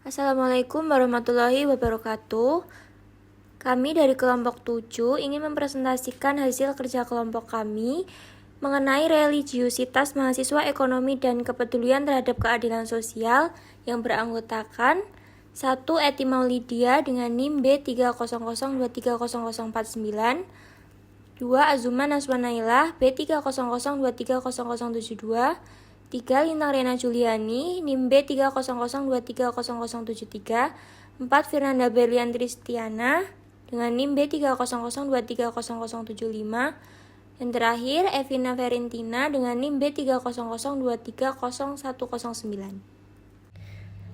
Assalamualaikum warahmatullahi wabarakatuh. Kami dari kelompok 7 ingin mempresentasikan hasil kerja kelompok kami mengenai religiusitas mahasiswa ekonomi dan kepedulian terhadap keadilan sosial yang beranggotakan 1. Eti Maulidia dengan NIM B300230049, 2. Azuma Naswanailah B300230072, 3. Lintang Rena Juliani NIM B300230073, 4. Fernanda Berlian Tristiana dengan NIM B300230075, dan terakhir Evina Ferentina dengan NIM B300230109.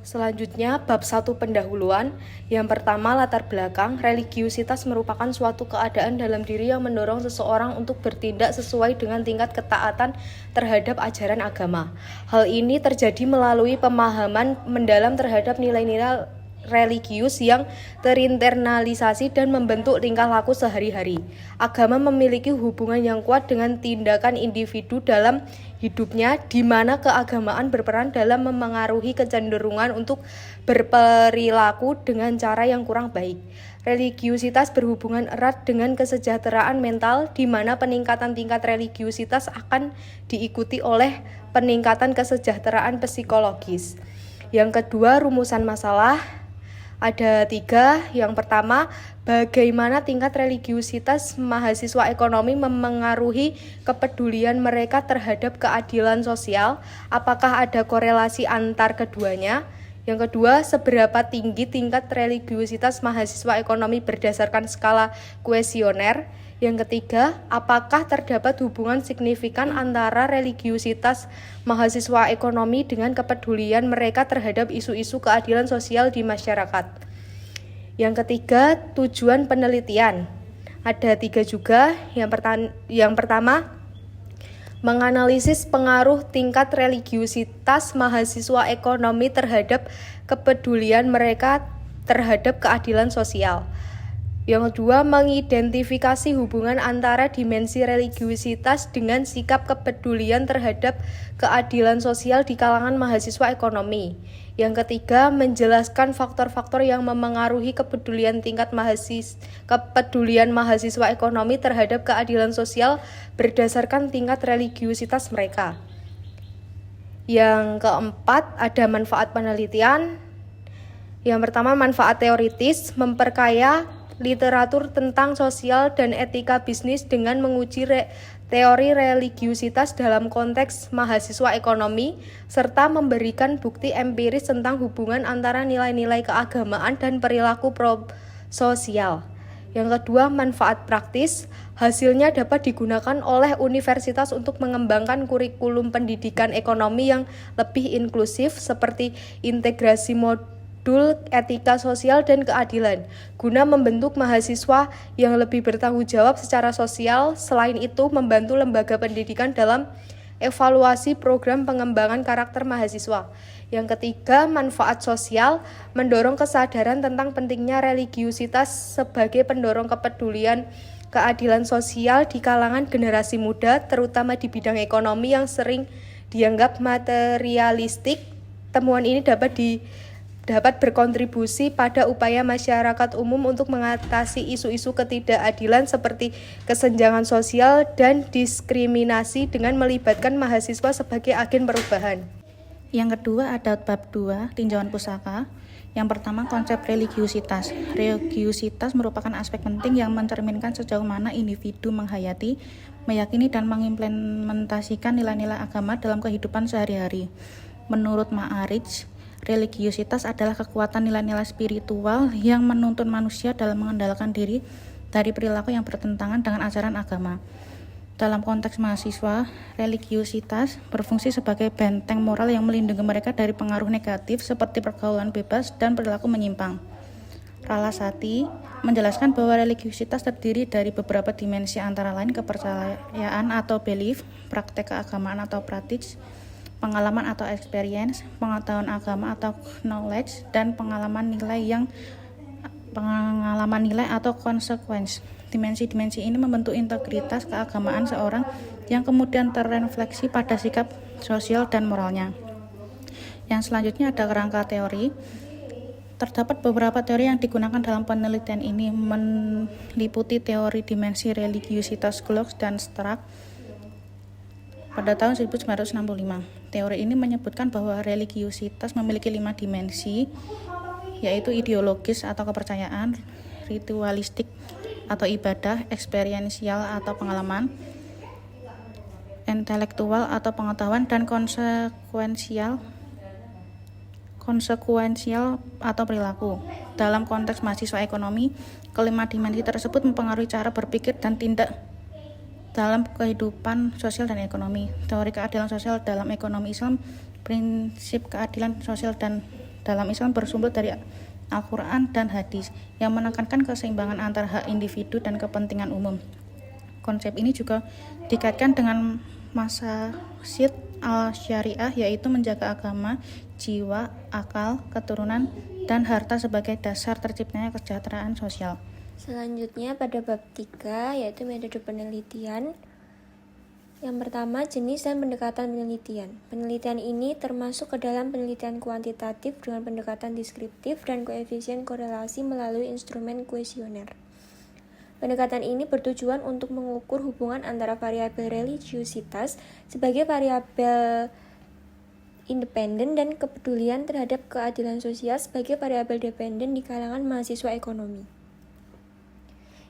Selanjutnya, bab 1 pendahuluan. Yang pertama, latar belakang. Religiusitas merupakan suatu keadaan dalam diri yang mendorong seseorang untuk bertindak sesuai dengan tingkat ketaatan terhadap ajaran agama. Hal ini terjadi melalui pemahaman mendalam terhadap nilai-nilai religius yang terinternalisasi dan membentuk tingkah laku sehari-hari. Agama memiliki hubungan yang kuat dengan tindakan individu dalam hidupnya, di mana keagamaan berperan dalam memengaruhi kecenderungan untuk berperilaku dengan cara yang kurang baik. Religiusitas berhubungan erat dengan kesejahteraan mental, di mana peningkatan tingkat religiusitas akan diikuti oleh peningkatan kesejahteraan psikologis. Yang kedua, rumusan masalah. Ada 3. Yang pertama, bagaimana tingkat religiusitas mahasiswa ekonomi memengaruhi kepedulian mereka terhadap keadilan sosial? Apakah ada korelasi antar keduanya? Yang kedua, seberapa tinggi tingkat religiusitas mahasiswa ekonomi berdasarkan skala kuesioner? Yang ketiga, apakah terdapat hubungan signifikan antara religiusitas mahasiswa ekonomi dengan kepedulian mereka terhadap isu-isu keadilan sosial di masyarakat? Yang ketiga, tujuan penelitian. Ada 3 juga. Yang pertama, menganalisis pengaruh tingkat religiusitas mahasiswa ekonomi terhadap kepedulian mereka terhadap keadilan sosial. Yang kedua, mengidentifikasi hubungan antara dimensi religiusitas dengan sikap kepedulian terhadap keadilan sosial di kalangan mahasiswa ekonomi. Yang ketiga, menjelaskan faktor-faktor yang memengaruhi kepedulian mahasiswa ekonomi terhadap keadilan sosial berdasarkan tingkat religiusitas mereka. Yang keempat, ada manfaat penelitian. Yang pertama, manfaat teoritis, memperkaya literatur tentang sosial dan etika bisnis dengan menguji teori religiusitas dalam konteks mahasiswa ekonomi, serta memberikan bukti empiris tentang hubungan antara nilai-nilai keagamaan dan perilaku prososial. Yang kedua, manfaat praktis. Hasilnya dapat digunakan oleh universitas untuk mengembangkan kurikulum pendidikan ekonomi yang lebih inklusif, seperti integrasi modul etika sosial dan keadilan, guna membentuk mahasiswa yang lebih bertanggung jawab secara sosial. Selain itu, membantu lembaga pendidikan dalam evaluasi program pengembangan karakter mahasiswa. Yang ketiga, manfaat sosial, mendorong kesadaran tentang pentingnya religiusitas sebagai pendorong kepedulian keadilan sosial di kalangan generasi muda, terutama di bidang ekonomi yang sering dianggap materialistik. Temuan ini dapat berkontribusi pada upaya masyarakat umum untuk mengatasi isu-isu ketidakadilan seperti kesenjangan sosial dan diskriminasi dengan melibatkan mahasiswa sebagai agen perubahan. Yang kedua ada bab 2, tinjauan pusaka. Yang pertama, konsep religiusitas. Religiusitas merupakan aspek penting yang mencerminkan sejauh mana individu menghayati, meyakini, dan mengimplementasikan nilai-nilai agama dalam kehidupan sehari-hari. Menurut Ma'arij, religiusitas adalah kekuatan nilai-nilai spiritual yang menuntun manusia dalam mengendalikan diri dari perilaku yang bertentangan dengan ajaran agama. Dalam konteks mahasiswa, religiusitas berfungsi sebagai benteng moral yang melindungi mereka dari pengaruh negatif seperti pergaulan bebas dan perilaku menyimpang. Ralasati menjelaskan bahwa religiusitas terdiri dari beberapa dimensi, antara lain kepercayaan atau belief, praktek keagamaan atau practice, pengalaman atau experience, pengetahuan agama atau knowledge, dan pengalaman nilai atau consequence. Dimensi-dimensi ini membentuk integritas keagamaan seorang yang kemudian terrefleksi pada sikap sosial dan moralnya. Yang selanjutnya ada kerangka teori. Terdapat beberapa teori yang digunakan dalam penelitian ini, meliputi teori dimensi religiusitas Glocks dan Strack pada tahun 1965. Teori ini menyebutkan bahwa religiusitas memiliki 5 dimensi, yaitu ideologis atau kepercayaan, ritualistik atau ibadah, eksperiensial atau pengalaman, intelektual atau pengetahuan, dan konsekuensial atau perilaku. Dalam konteks mahasiswa ekonomi, kelima dimensi tersebut mempengaruhi cara berpikir dan tindak dalam kehidupan sosial dan ekonomi. Teori keadilan sosial dalam ekonomi Islam. Prinsip keadilan sosial dan dalam Islam bersumber dari Al-Quran dan hadis yang menekankan keseimbangan antara hak individu dan kepentingan umum. Konsep ini juga dikaitkan dengan maqasid al-syariah, yaitu menjaga agama, jiwa, akal, keturunan, dan harta sebagai dasar terciptanya kesejahteraan sosial. Selanjutnya pada bab 3 yaitu metode penelitian. Yang pertama, jenis dan pendekatan penelitian. Penelitian ini termasuk ke dalam penelitian kuantitatif dengan pendekatan deskriptif dan koefisien korelasi melalui instrumen kuesioner. Pendekatan ini bertujuan untuk mengukur hubungan antara variabel religiusitas sebagai variabel independen dan kepedulian terhadap keadilan sosial sebagai variabel dependen di kalangan mahasiswa ekonomi.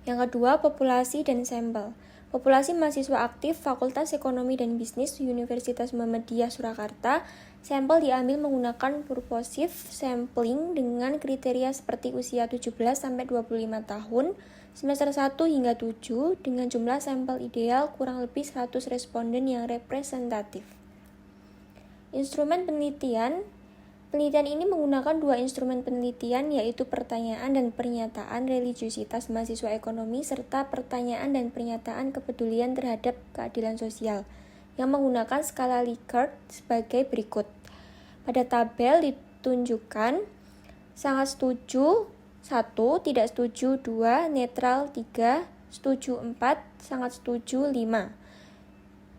Yang kedua, populasi dan sampel. Populasi mahasiswa aktif Fakultas Ekonomi dan Bisnis Universitas Muhammadiyah Surakarta. Sampel diambil menggunakan purposive sampling dengan kriteria seperti usia 17-25 tahun, semester 1 hingga 7, dengan jumlah sampel ideal kurang lebih 100 responden yang representatif. Instrumen penelitian. Penelitian ini menggunakan 2 instrumen penelitian, yaitu pertanyaan dan pernyataan religiusitas mahasiswa ekonomi serta pertanyaan dan pernyataan kepedulian terhadap keadilan sosial yang menggunakan skala Likert sebagai berikut. Pada tabel ditunjukkan sangat setuju 1, tidak setuju 2, netral 3, setuju 4, sangat setuju 5.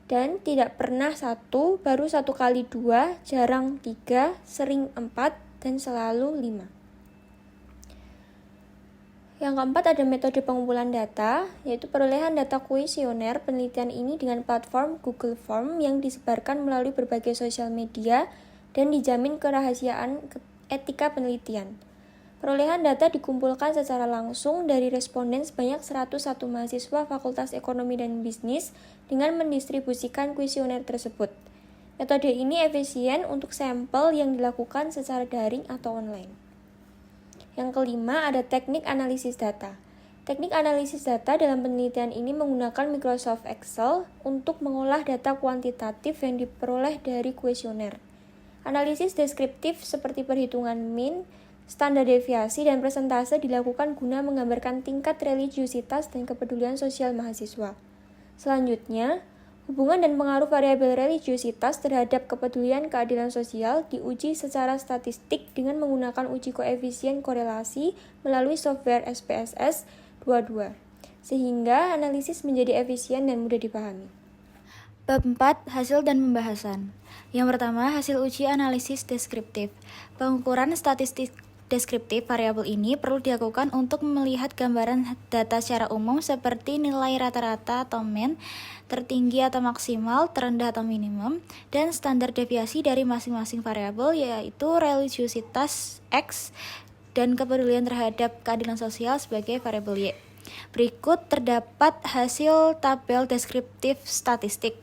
Dan tidak pernah 1, baru 1 kali 2, jarang 3, sering 4, dan selalu 5. Yang keempat ada metode pengumpulan data, yaitu perolehan data kuesioner. Penelitian ini dengan platform Google Form yang disebarkan melalui berbagai sosial media dan dijamin kerahasiaan etika penelitian. Perolehan data dikumpulkan secara langsung dari responden sebanyak 101 mahasiswa Fakultas Ekonomi dan Bisnis dengan mendistribusikan kuesioner tersebut. Metode ini efisien untuk sampel yang dilakukan secara daring atau online. Yang kelima ada teknik analisis data. Teknik analisis data dalam penelitian ini menggunakan Microsoft Excel untuk mengolah data kuantitatif yang diperoleh dari kuesioner. Analisis deskriptif seperti perhitungan mean, standar deviasi, dan persentase dilakukan guna menggambarkan tingkat religiusitas dan kepedulian sosial mahasiswa. Selanjutnya, hubungan dan pengaruh variabel religiusitas terhadap kepedulian keadilan sosial diuji secara statistik dengan menggunakan uji koefisien korelasi melalui software SPSS 22, sehingga analisis menjadi efisien dan mudah dipahami. Bab 4. Hasil dan pembahasan. Yang pertama, hasil uji analisis deskriptif. Pengukuran statistik deskriptif variabel ini perlu dilakukan untuk melihat gambaran data secara umum seperti nilai rata-rata atau mean, tertinggi atau maksimal, terendah atau minimum, dan standar deviasi dari masing-masing variabel, yaitu religiusitas X dan kepedulian terhadap keadilan sosial sebagai variabel Y. Berikut terdapat hasil tabel deskriptif statistik.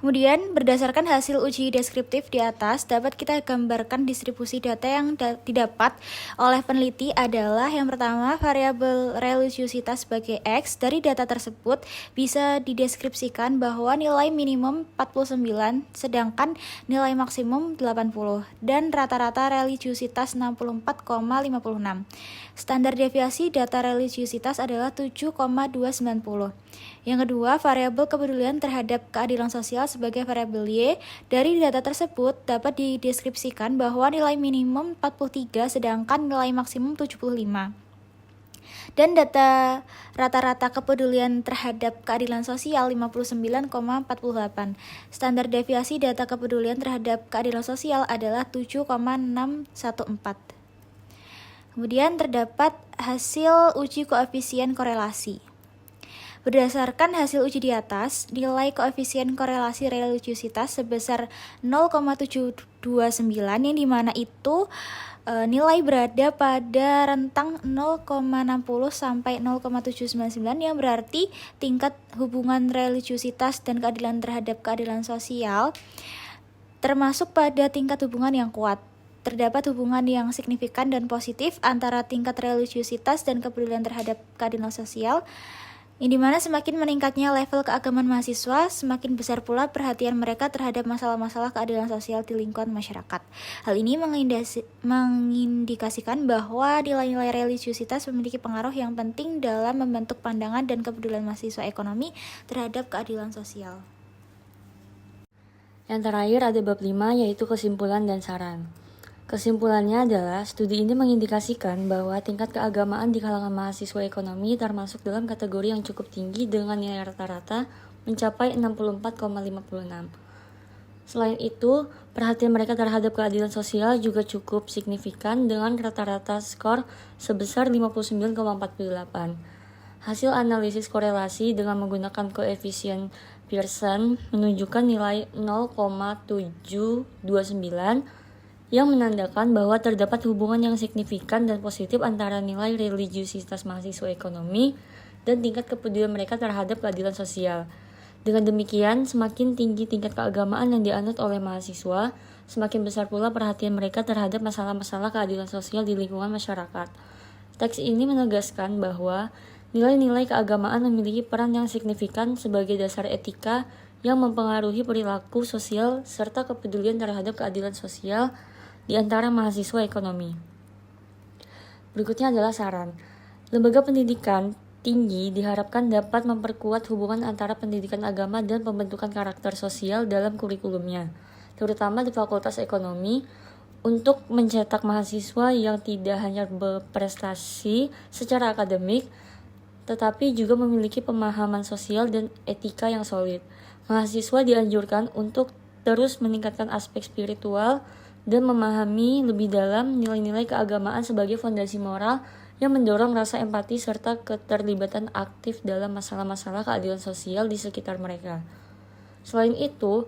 Kemudian, berdasarkan hasil uji deskriptif di atas, dapat kita gambarkan distribusi data yang didapat oleh peneliti adalah yang pertama, variabel religiusitas sebagai X. Dari data tersebut bisa dideskripsikan bahwa nilai minimum 49, sedangkan nilai maksimum 80, dan rata-rata religiusitas 64,56. Standar deviasi data religiusitas adalah 7,290. Yang kedua, variabel kepedulian terhadap keadilan sosial sebagai variabel Y. Dari data tersebut dapat dideskripsikan bahwa nilai minimum 43 sedangkan nilai maksimum 75. Dan data rata-rata kepedulian terhadap keadilan sosial 59,48. Standar deviasi data kepedulian terhadap keadilan sosial adalah 7,614. Kemudian terdapat hasil uji koefisien korelasi. Berdasarkan hasil uji di atas, nilai koefisien korelasi religiusitas sebesar 0,729 yang dimana itu nilai berada pada rentang 0,60 sampai 0,799 yang berarti tingkat hubungan religiusitas dan keadilan terhadap keadilan sosial termasuk pada tingkat hubungan yang kuat. Terdapat hubungan yang signifikan dan positif antara tingkat religiusitas dan kepedulian terhadap keadilan sosial, yang dimana semakin meningkatnya level keagamaan mahasiswa, semakin besar pula perhatian mereka terhadap masalah-masalah keadilan sosial di lingkungan masyarakat. Hal ini mengindikasikan bahwa nilai-nilai religiusitas memiliki pengaruh yang penting dalam membentuk pandangan dan kepedulian mahasiswa ekonomi terhadap keadilan sosial. Yang terakhir ada bab 5 yaitu kesimpulan dan saran. Kesimpulannya adalah studi ini mengindikasikan bahwa tingkat keagamaan di kalangan mahasiswa ekonomi termasuk dalam kategori yang cukup tinggi dengan nilai rata-rata mencapai 64,56. Selain itu, perhatian mereka terhadap keadilan sosial juga cukup signifikan dengan rata-rata skor sebesar 59,48. Hasil analisis korelasi dengan menggunakan koefisien Pearson menunjukkan nilai 0,729 yang menandakan bahwa terdapat hubungan yang signifikan dan positif antara nilai religiusitas mahasiswa ekonomi dan tingkat kepedulian mereka terhadap keadilan sosial. Dengan demikian, semakin tinggi tingkat keagamaan yang dianut oleh mahasiswa, semakin besar pula perhatian mereka terhadap masalah-masalah keadilan sosial di lingkungan masyarakat. Teks ini menegaskan bahwa nilai-nilai keagamaan memiliki peran yang signifikan sebagai dasar etika yang mempengaruhi perilaku sosial serta kepedulian terhadap keadilan sosial di antara mahasiswa ekonomi. Berikutnya adalah saran. Lembaga pendidikan tinggi diharapkan dapat memperkuat hubungan antara pendidikan agama dan pembentukan karakter sosial dalam kurikulumnya, terutama di Fakultas Ekonomi, untuk mencetak mahasiswa yang tidak hanya berprestasi secara akademik, tetapi juga memiliki pemahaman sosial dan etika yang solid. Mahasiswa dianjurkan untuk terus meningkatkan aspek spiritual dan memahami lebih dalam nilai-nilai keagamaan sebagai fondasi moral yang mendorong rasa empati serta keterlibatan aktif dalam masalah-masalah keadilan sosial di sekitar mereka. Selain itu,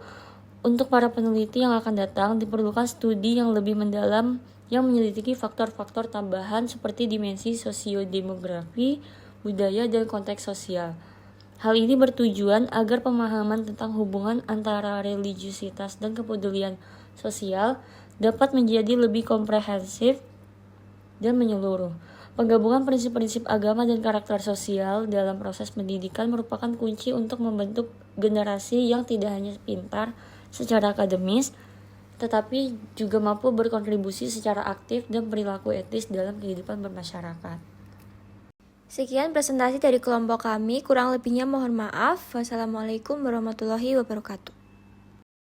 untuk para peneliti yang akan datang diperlukan studi yang lebih mendalam yang menyelidiki faktor-faktor tambahan seperti dimensi sosiodemografi, budaya, dan konteks sosial. Hal ini bertujuan agar pemahaman tentang hubungan antara religiusitas dan kepedulian sosial dapat menjadi lebih komprehensif dan menyeluruh. Penggabungan prinsip-prinsip agama dan karakter sosial dalam proses pendidikan merupakan kunci untuk membentuk generasi yang tidak hanya pintar secara akademis, tetapi juga mampu berkontribusi secara aktif dan perilaku etis dalam kehidupan bermasyarakat. Sekian presentasi dari kelompok kami, kurang lebihnya mohon maaf. Wassalamualaikum warahmatullahi wabarakatuh.